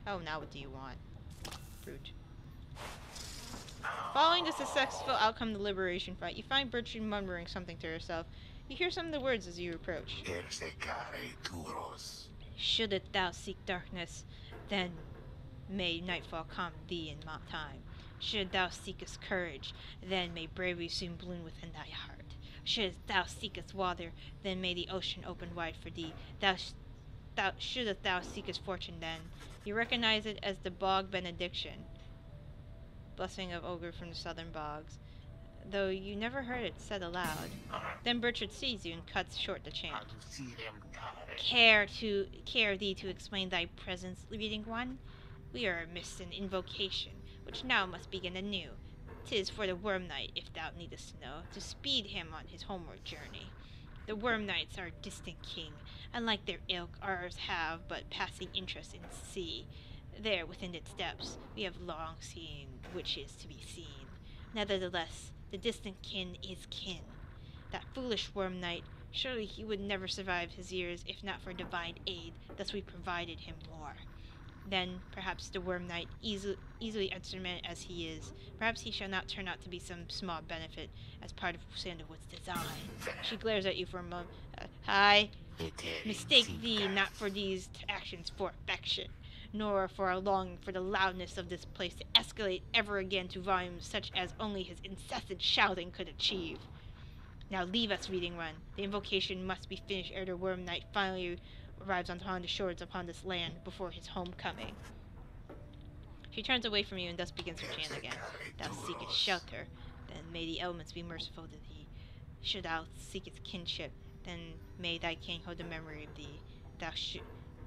Oh, now what do you want? Brute. Following the successful outcome of the liberation fight, you find Bertram murmuring something to herself. You hear some of the words as you approach. Shouldst thou seek darkness, then may nightfall come thee in my time. Should thou seekest courage, then may bravery soon bloom within thy heart. Shouldst thou seekest water, then may the ocean open wide for thee. Shouldst thou seekest fortune, then you recognize it as the bog benediction, blessing of ogre from the southern bogs, though you never heard it said aloud. Then Bertrand sees you and cuts short the chant. Care thee to explain thy presence, reading one? We are amidst an invocation, which now must begin anew. 'Tis for the Worm Knight, if thou needest to know, to speed him on his homeward journey. The Worm Knights are distant king, unlike their ilk, ours have but passing interest in sea. There, within its depths, we have long seen which is to be seen. Nevertheless, the distant kin is kin. That foolish Worm Knight, surely he would never survive his years if not for divine aid, thus we provided him more. Then, perhaps the Worm Knight, easily instrumented as he is, perhaps he shall not turn out to be some small benefit as part of Sandalwood's design. She glares at you for a moment. Hi. Mistake thee not for these actions for affection, nor for a longing for the loudness of this place to escalate ever again to volumes such as only his incessant shouting could achieve. Now leave us, Reading Run. The invocation must be finished ere the Worm Knight finally arrives upon the shores upon this land before his homecoming. She turns away from you and thus begins her chant again. Thou seekest shelter, then may the elements be merciful to thee. Should thou seekest kinship, then may thy king hold the memory of thee.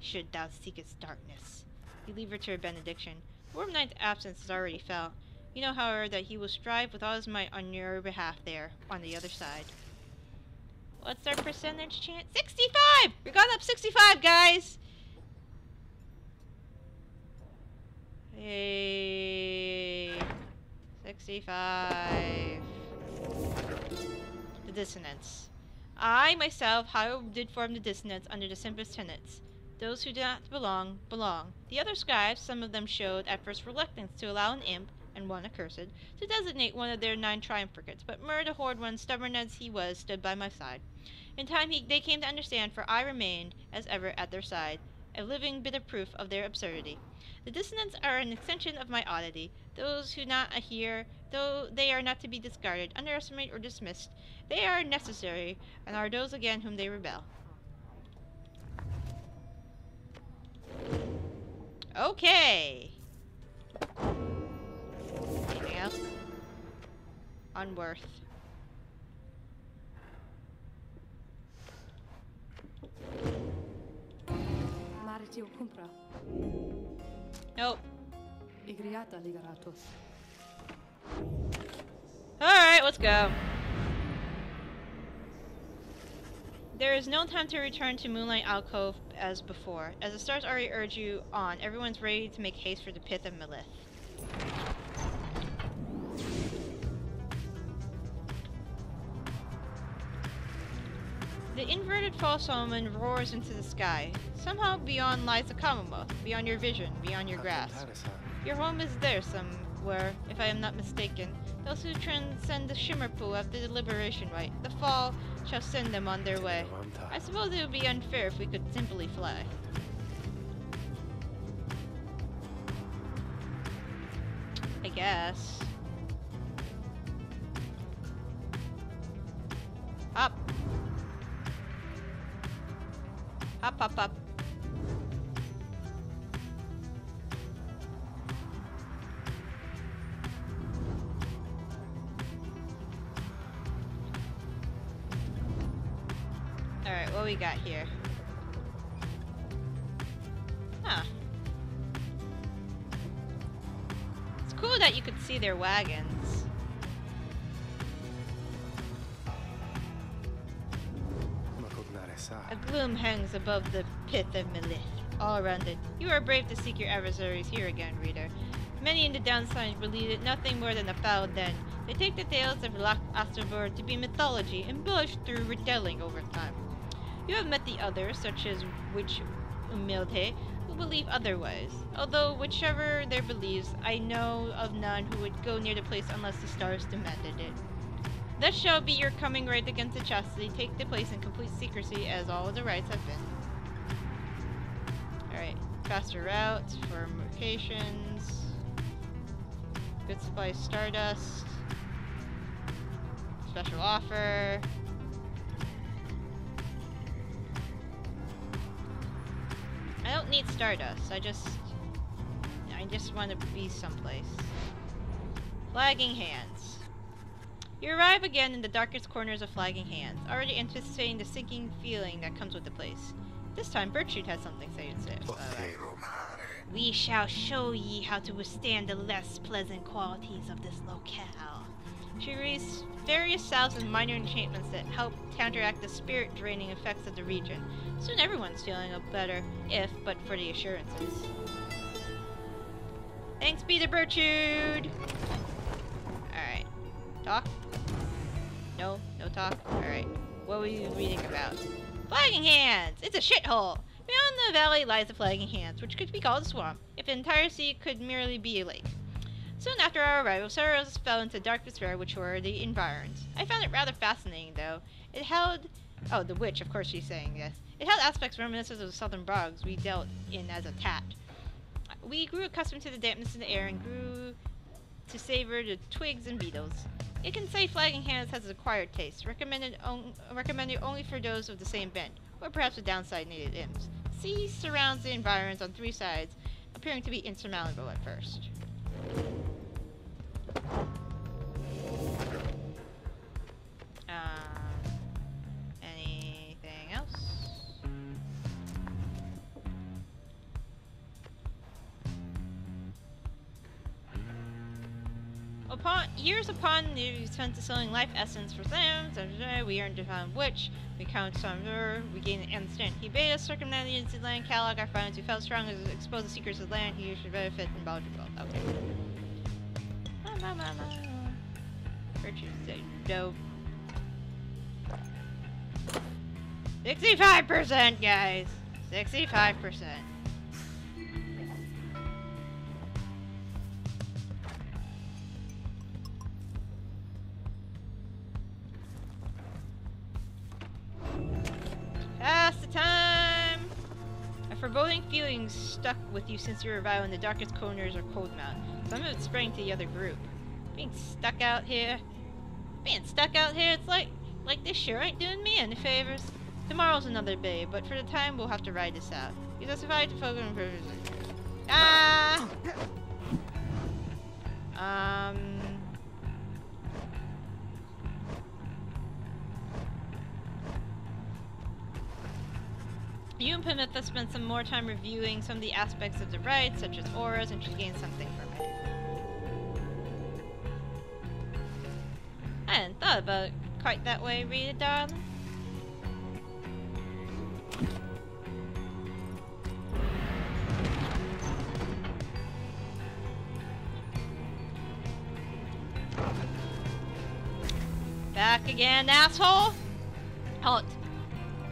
Should thou seekest darkness. You leave her to her benediction. Worm Knight's absence is already felt. You know, however, that he will strive with all his might on your behalf there, on the other side. What's our percentage chance? 65! We're going up 65, guys! Hey, 65. The dissonance. I, myself, however, did form the dissonance under the simplest tenets. Those who do not belong, belong. The other scribes, some of them showed at first reluctance to allow an imp, and one accursed, to designate one of their 9 triumvirates, but Mur, the Horde One, stubborn as he was, stood by my side. In time they came to understand, for I remained, as ever, at their side, a living bit of proof of their absurdity. The dissonants are an extension of my oddity. Those who not adhere, though they are not to be discarded, underestimated, or dismissed, they are necessary, and are those again whom they rebel. Okay. Anything else? Unworth. Nope. Alright, let's go. There is no time to return to Moonlight Alcove as before. As the stars already urge you on, everyone's ready to make haste for the pith of Melith. The inverted false Solomon roars into the sky. Somehow beyond lies the Commonwealth, beyond your vision, beyond your grasp. Your home is there somewhere, if I am not mistaken. Those who transcend the shimmer pool after the liberation rite, the fall shall send them on their way. I suppose it would be unfair if we could simply fly. I guess. Up. Up, up, up. Alright, what we got here? Huh. It's cool that you could see their wagons. A gloom hangs above the pith of Melith. All around it. You are brave to seek your adversaries here again, reader. Many in the downside believe it nothing more than a foul den. They take the tales of Lac Astrabur to be mythology, embellished through retelling over time. You have met the others, such as humilde who believe otherwise. Although, whichever their beliefs, I know of none who would go near the place unless the stars demanded it. Thus shall be your coming right against the chastity, take the place in complete secrecy as all of the rites have been. Alright, faster routes for locations. Good supply stardust. Special offer. I don't need stardust, I just want to be someplace. Flagging Hands. You arrive again in the darkest corners of Flagging Hands, already anticipating the sinking feeling that comes with the place. This time, Bertrude has something to say. We shall show ye how to withstand the less pleasant qualities of this locale. She reads various salves and minor enchantments that help counteract the spirit-draining effects of the region. Soon everyone's feeling better, if but for the assurances. Thanks be to Bertrude! Alright. Talk? No? No talk? Alright. What were you reading about? Flagging Hands! It's a shithole! Beyond the valley lies the Flagging Hands, which could be called a swamp, if the entire sea could merely be a lake. Soon after our arrival, several of us fell into dark despair, which were the environs. I found it rather fascinating, though. It held... Oh, the witch, of course she's saying this. It had aspects reminiscent of the southern bogs we dealt in as a tat. We grew accustomed to the dampness in the air and grew to savor the twigs and beetles. It can say Flagging Hands has an acquired taste, recommended only for those of the same bent, or perhaps with downside-nated imps. Sea surrounds the environs on three sides, appearing to be insurmountable at first. Anything else? Years upon the spent distilling life essence for them, we earned to find which, we count some we gained an instant. He bade us circumnavigate the ancient land, catalog our finds, who felt strong as expose the secrets of the land, he should benefit from Belgical. Okay. Virtues say dope. 65%, guys! 65%. Pass the time! A foreboding feeling stuck with you since your arrival in the darkest corners of Coldmount. Some of it sprang to the other group. Being stuck out here, it's like this sure ain't doing me any favors. Tomorrow's another day, but for the time we'll have to ride this out. You justify to focus on purposes. Ah! You and Pimmitha spent some more time reviewing some of the aspects of the rite, such as auras, and she gained something from it. I hadn't thought about it quite that way, Rita, darling. Back again, asshole! Halt.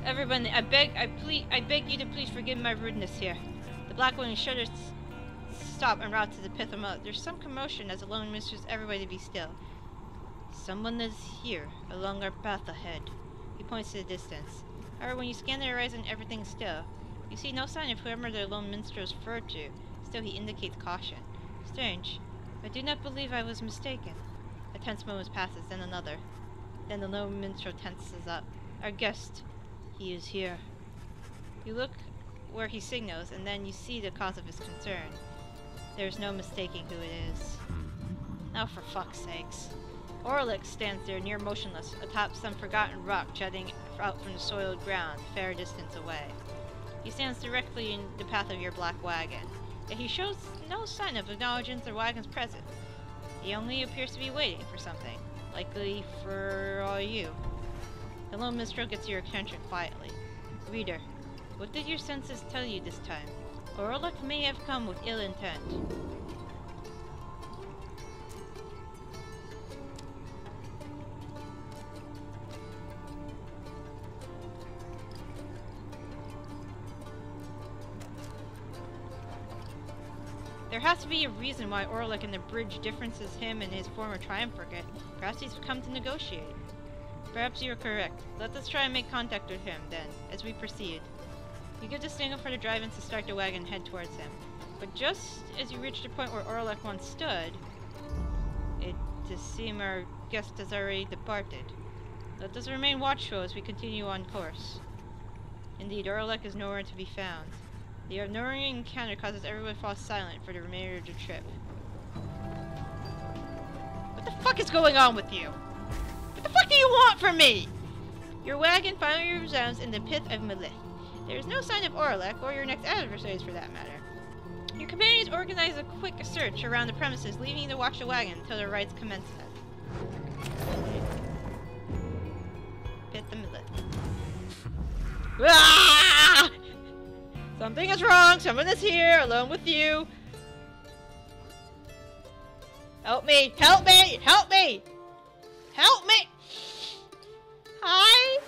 Everyone, I beg you to please forgive my rudeness here. The Blackwing shudders stop en route to the pith of mud. There's some commotion as the lone mistress everybody to be still. Someone is here, along our path ahead. He points to the distance. However, when you scan the horizon, everything's still. You see no sign of whoever the lone minstrel is referred to. Still, he indicates caution. Strange. I do not believe I was mistaken. A tense moment passes, then another. Then the lone minstrel tenses up. Our guest. He is here. You look where he signals, and then you see the cause of his concern. There's no mistaking who it is. Now for fuck's sakes. Orlick stands there near motionless, atop some forgotten rock jutting out from the soiled ground, a fair distance away. He stands directly in the path of your black wagon, yet he shows no sign of acknowledging the wagon's presence. He only appears to be waiting for something, likely for all you. The lone minstrel gets your attention quietly. Reader, what did your senses tell you this time? Orlick may have come with ill intent. There has to be a reason why Orlick and the bridge differences him and his former triumvirate. Perhaps he's come to negotiate. Perhaps you're correct. Let us try and make contact with him, then, as we proceed. You give the signal for the drive-ins to start the wagon and head towards him. But just as you reach the point where Orlick once stood, it does seem our guest has already departed. Let us remain watchful as we continue on course. Indeed, Orlick is nowhere to be found. The annoying encounter causes everyone to fall silent for the remainder of the trip. What the fuck is going on with you? What the fuck do you want from me? Your wagon finally resounds in the pit of Melith. There is no sign of Orlick, or your next adversaries for that matter. Your companions organize a quick search around the premises, leaving you to watch the wagon until the rites commence. Pit the Melith. Ah! Something is wrong. Someone is here, alone with you. Help me! Help me! Help me! Help me! Hi!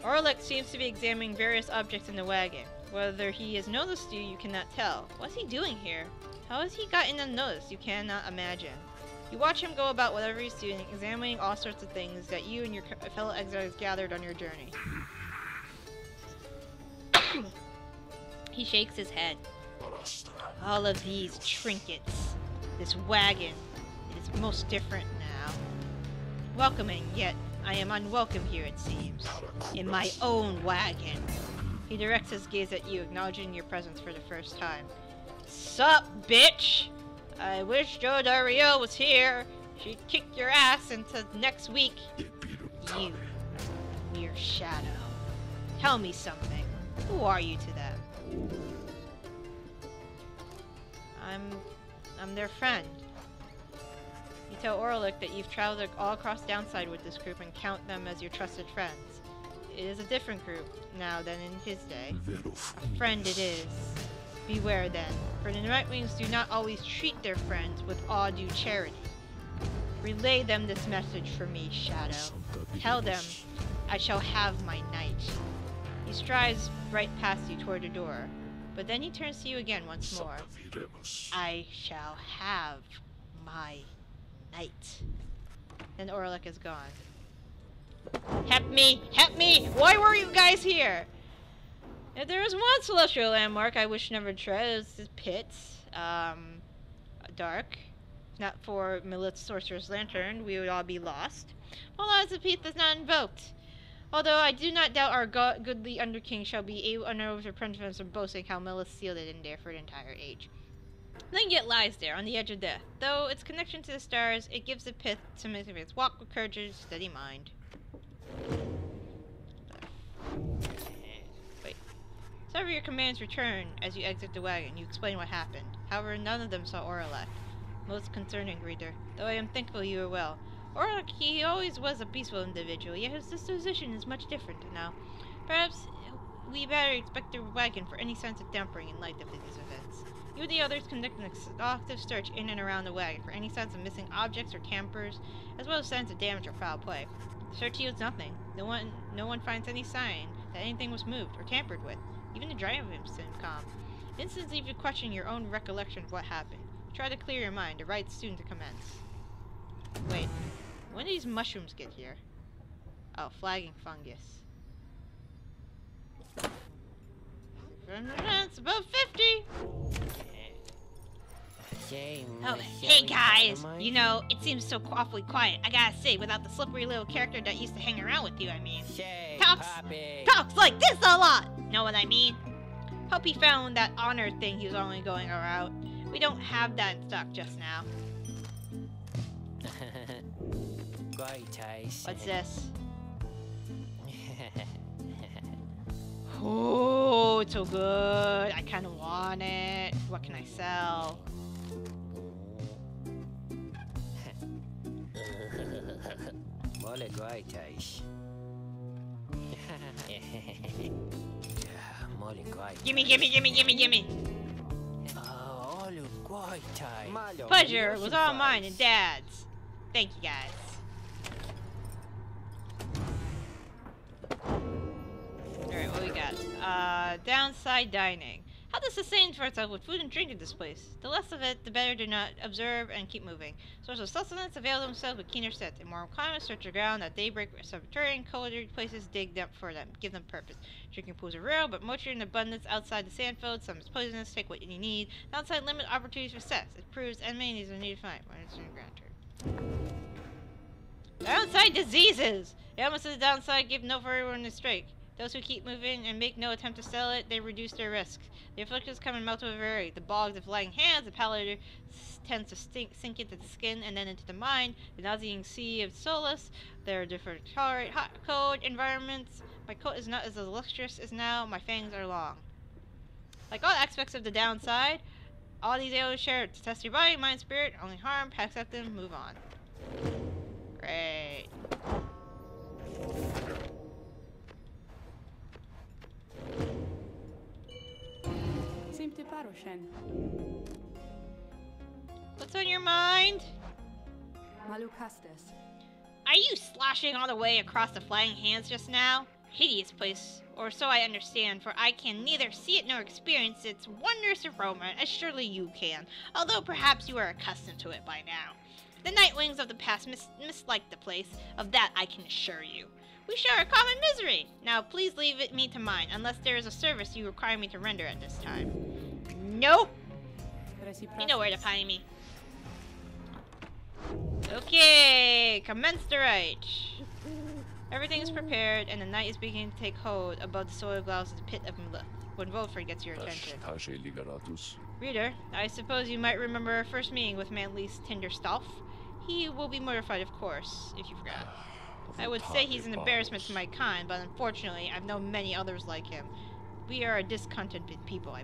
Orlick seems to be examining various objects in the wagon. Whether he has noticed you, you cannot tell. What's he doing here? How has he gotten unnoticed? You cannot imagine. You watch him go about whatever he's doing, examining all sorts of things that you and your fellow exiles gathered on your journey. He shakes his head. All of these trinkets, this wagon, it is most different now. Welcoming, yet I am unwelcome here, it seems. In my own wagon. He directs his gaze at you, acknowledging your presence for the first time. Sup, bitch? I wish Joe Dario was here. She'd kick your ass into next week. You, mere shadow. Tell me something. Who are you to them? I'm their friend. You tell Orlick that you've traveled all across Downside with this group and count them as your trusted friends. It is a different group now than in his day. A friend it is. Beware then, for the Nightwings do not always treat their friends with all due charity. Relay them this message for me, Shadow. Tell them, I shall have my night. He strides right past you toward the door, but then he turns to you again once more. I shall have my night. Then Orlick is gone. Help me! Help me! Why were you guys here? If there was one celestial landmark I wish never tread, it's this pit. Dark. If not for Melith's Sorcerer's Lantern, we would all be lost. Well, as the pit is not invoked. Although I do not doubt our goodly Underking shall be able to prevent us from boasting how Melith sealed it in there for an entire age. Then yet lies there, on the edge of death. Though its connection to the stars, it gives the pith some significance. Walk with courage and steady mind. Wait. Several of your commands return as you exit the wagon. You explain what happened. However, none of them saw Orlick. Most concerning, reader. Though I am thankful you are well. Orlick, he always was a peaceful individual, yet his disposition is much different now. Perhaps we better expect the wagon for any sense of tempering in light of these events. You and the others conduct an exhaustive search in and around the wagon for any signs of missing objects or tampers, as well as signs of damage or foul play. The search yields nothing. No one finds any sign that anything was moved or tampered with. Even the driving seemed calm. Instance leave you question your own recollection of what happened. Try to clear your mind. The rite's soon to commence. Wait, when did these mushrooms get here? Oh, flagging fungus. It's above 50! Oh, hey guys! You know, it seems so awfully quiet. I gotta say, without the slippery little character that used to hang around with you, I mean. Talks like this a lot! Know what I mean? Hope he found that honor thing he was only going around. We don't have that in stock just now. What's this? Oh, it's so good. I kind of want it. What can I sell? Gimme, gimme, gimme, gimme, gimme. Pleasure was all mine and Dad's. Thank you, guys. Alright, what we got? Downside dining. How to sustain for itself with food and drink in this place? The less of it, the better. Do not observe and keep moving. Source of sustenance avail themselves with keener set. In warm climates, search the ground at daybreak, subterranean, colder places, dig them for them. Give them purpose. Drinking pools are rare, but moisture in abundance outside the sandfield. Some is poisonous. Take what you need. Downside, limit opportunities for sex. It proves enemies are needed to find when it's in granted. Downside, diseases! The elements of the downside give no for everyone a strike. Those who keep moving and make no attempt to sell it, they reduce their risk. The afflictions come in multiple variety. The bogs of flying hands, the pallor tends to sink into the skin and then into the mind. The nauseating sea of solace. There are different tolerate hot, cold environments. My coat is not as lustrous as now. My fangs are long. Like all aspects of the downside, all these ailments share to test your body, mind, spirit. Only harm, accept them, move on. Great. What's on your mind? Are you sloshing all the way across the flying hands just now? Hideous place, or so I understand, for I can neither see it nor experience its wondrous aroma, as surely you can, although perhaps you are accustomed to it by now. The Nightwings of the past misliked the place, of that I can assure you. We share a common misery. Now please leave it me to mine, unless there is a service you require me to render at this time. Nope! You know where to find me. Okay, commence the rite. Everything is prepared, and the night is beginning to take hold above the soil clouds of the pit of Mila, when Wolfred gets your attention. Reader, I suppose you might remember our first meeting with Manly's Tinderstolf. He will be mortified, of course, if you forgot. I would say he's an embarrassment to my kind, but unfortunately, I've known many others like him. We are a discontented people, I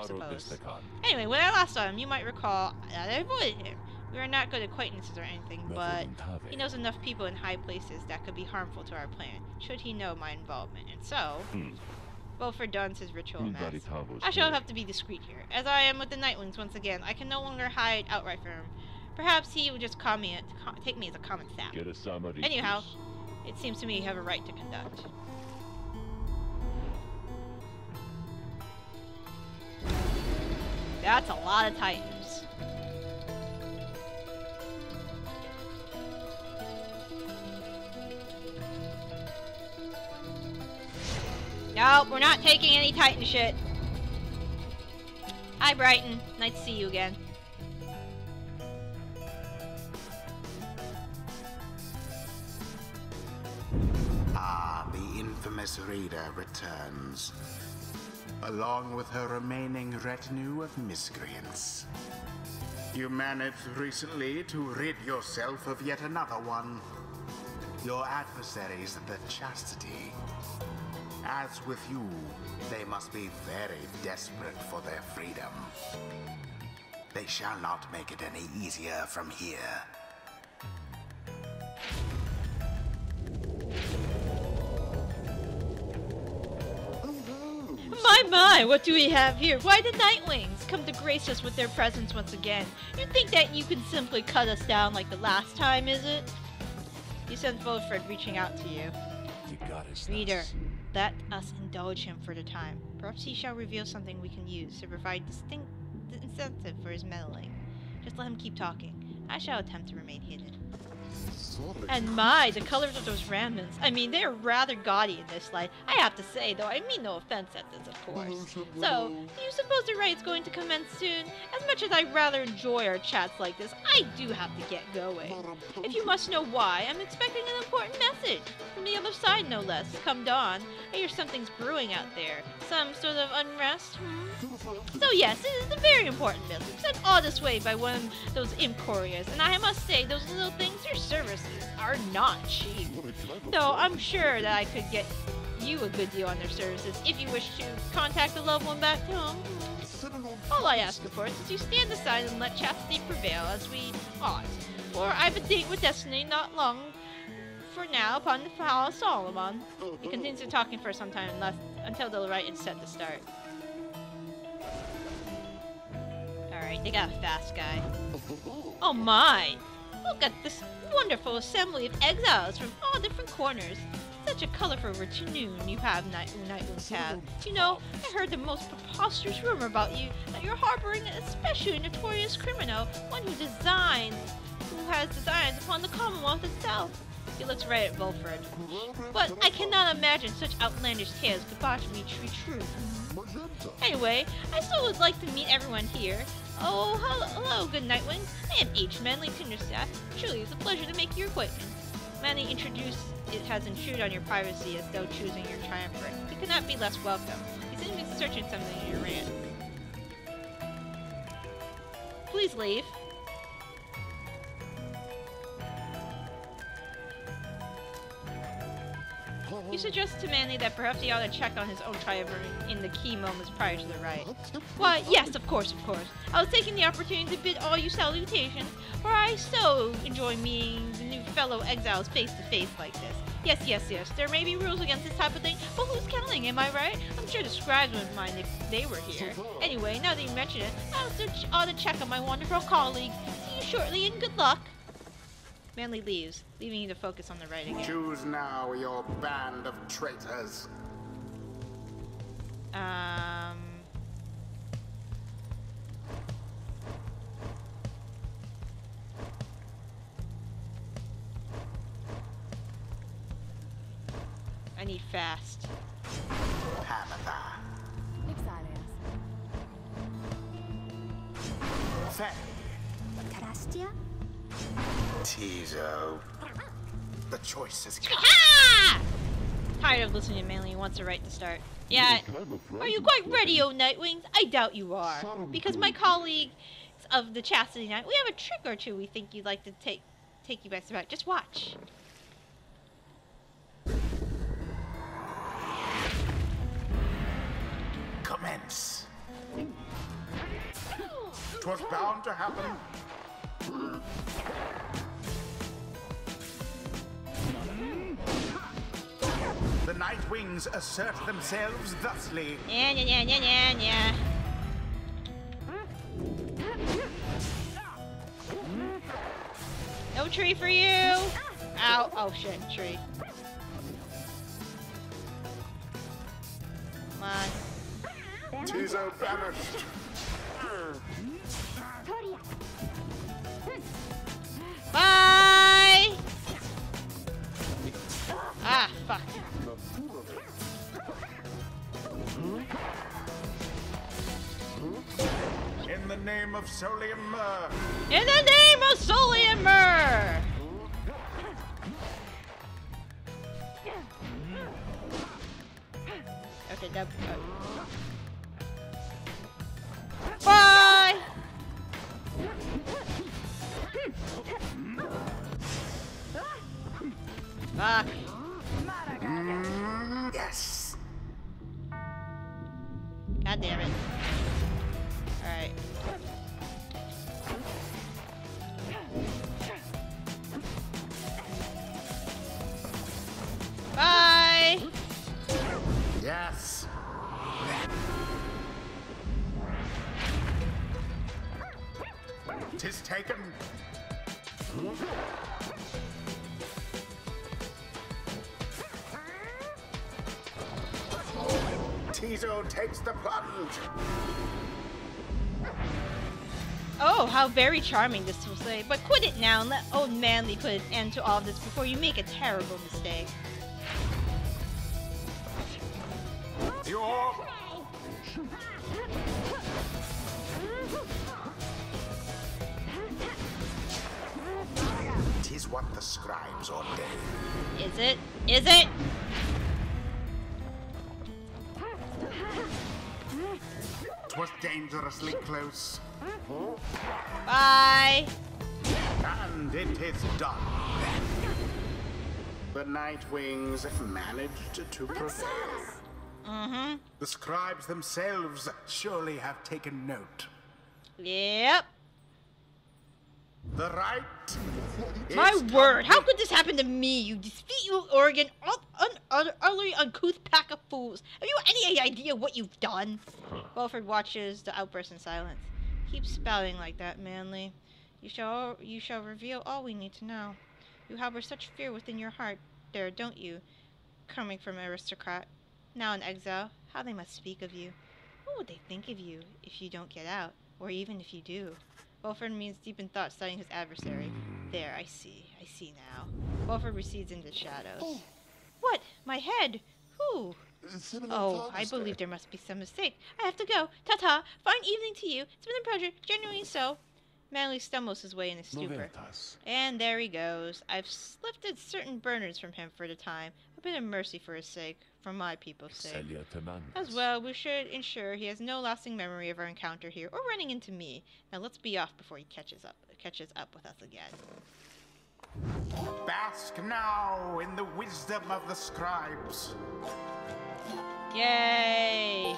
suppose. Anyway, when I last saw him, you might recall that I avoided him. We are not good acquaintances or anything, but he knows enough people in high places that could be harmful to our plan, should he know my involvement. And so, Wilfred dons his ritual mask. I shall have to be discreet here. As I am with the Nightwings once again, I can no longer hide outright from him. Perhaps he would just take me as a common sap. Anyhow, it seems to me you have a right to conduct. That's a lot of Titans. Nope, we're not taking any Titan shit. Hi, Brighton. Nice to see you again. Ah, the infamous Rita returns, along with her remaining retinue of miscreants. You managed recently to rid yourself of yet another one. Your adversaries, the Chastity. As with you, they must be very desperate for their freedom. They shall not make it any easier from here. My, what do we have here? Why the Nightwings come to grace us with their presence once again? You think that you can simply cut us down like the last time, is it? You sense Wilfred reaching out to you. Reader, let us indulge him for the time. Perhaps he shall reveal something we can use to provide distinct incentive for his meddling. Just let him keep talking. I shall attempt to remain hidden. And my, the colors of those remnants. I mean, they're rather gaudy in this light. I have to say, though, I mean no offense at this, of course. So, do you suppose the right's going to commence soon? As much as I'd rather enjoy our chats like this, I do have to get going. If you must know why, I'm expecting an important message. From the other side, no less. Come dawn, I hear something's brewing out there. Some sort of unrest, So yes, it is a very important message, sent all this way by one of those imp couriers, and I must say, those little things, your services are not cheap. Though I'm sure that I could get you a good deal on their services if you wish to contact the loved one back home. All I ask, of course, is you stand aside and let chastity prevail as we ought. For I've a date with Destiny not long for now upon the Palace of Solomon. He continues to talking for some time until the rite is set to start. Alright, they got a fast guy. Oh my! Look at this wonderful assembly of exiles from all different corners. It's such a colorful afternoon you have, Nightwings have. You know, I heard the most preposterous rumor about you, that you're harboring an especially notorious criminal, one who has designs upon the Commonwealth itself. He looks right at Volfred. But I cannot imagine such outlandish tales could possibly be true. Anyway, I still would like to meet everyone here. Oh, hello, good Nightwings. I am H. Manly Tinderstaff. Truly, it's a pleasure to make your acquaintance. Manly has intruded on your privacy as though choosing your triumvirate. He could not be less welcome. He seems to be searching something in your rant. Please leave. You suggest to Manly that perhaps he ought to check on his own triumvirate in the key moments prior to the rite. Why, yes, of course. I was taking the opportunity to bid all you salutations, for I so enjoy meeting the new fellow exiles face to face like this. Yes. There may be rules against this type of thing, but who's counting, am I right? I'm sure the scribes wouldn't mind if they were here. Anyway, now that you mention it, I also ought to check on my wonderful colleague. See you shortly and good luck. Manly leaves, leaving you to focus on the rite again. Choose now your band of traitors. I need fast. Panther. Exiles. Faye. Tarastia. Tizo. The choice is Ah! Tired of listening to Manly, wants a right to start. Yeah, are you quite ready, O Nightwings? I doubt you are. Because my colleagues of the Chastity Night, we have a trick or two we think you'd like to take you by surprise. Just watch. Commence. 'Twas bound to happen. The Nightwings assert themselves thusly. Yeah. No tree for you! Ow. Oh shit, tree. Come on. Tizo banished. Bye! Ah, fuck. In the name of Solium Myrrh. In the name of Solium Myrrh! Okay, that. Bye! Fuck. Yes. God damn it. Alright. Bye! Yes. Tis taken. Tizo takes the plunge. Oh, how very charming this will say. But quit it now and let old Manly put an end to all this before you make a terrible mistake. Your... Tis what the scribes ordain. Is it? Is it? Twas dangerously close. Bye! And it is done. The Nightwings managed to prevail. Mm-hmm. The scribes themselves surely have taken note. Yep. The right. My word, how could this happen to me, you deceitful, arrogant, utterly uncouth pack of fools? Have you any idea what you've done? Wilfred watches the outburst in silence. Keep spouting like that, Manly. You shall reveal all we need to know. You harbor such fear within your heart there, don't you? coming from an aristocrat. Now in exile, how they must speak of you. What would they think of you if you don't get out, or even if you do? Wilford remains deep in thought, studying his adversary. There, I see now. Wilford recedes into the shadows. Oh. What? My head? Who? Cinnamon Oh, Thomas I believe there. there must be some mistake. I have to go. Ta-ta. Fine evening to you. It's been a pleasure. Genuinely so. Manly stumbles his way in a stupor. Noventas. And there he goes. I've lifted certain burners from him for the time. A bit of mercy for his sake, for my people's sake. Exile Temandas. As well, we should ensure he has no lasting memory of our encounter here, or running into me. Now let's be off before he catches up with us again. Bask now in the wisdom of the scribes. Yay!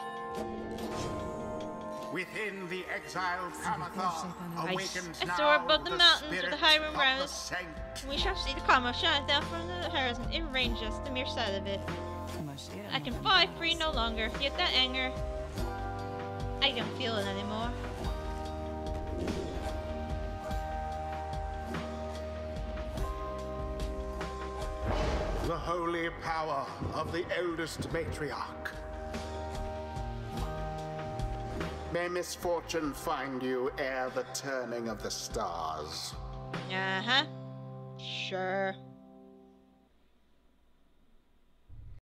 Within the exiled Amathon awakens I now soar above the mountains spirit where the high room of the rose. saint. We shall see the karma shines down from the horizon. It ranges us, the mere sight of it. I can fly free no longer, yet that anger, I don't feel it anymore. The holy power of the eldest matriarch. May misfortune find you ere the turning of the stars. Uh-huh. Sure.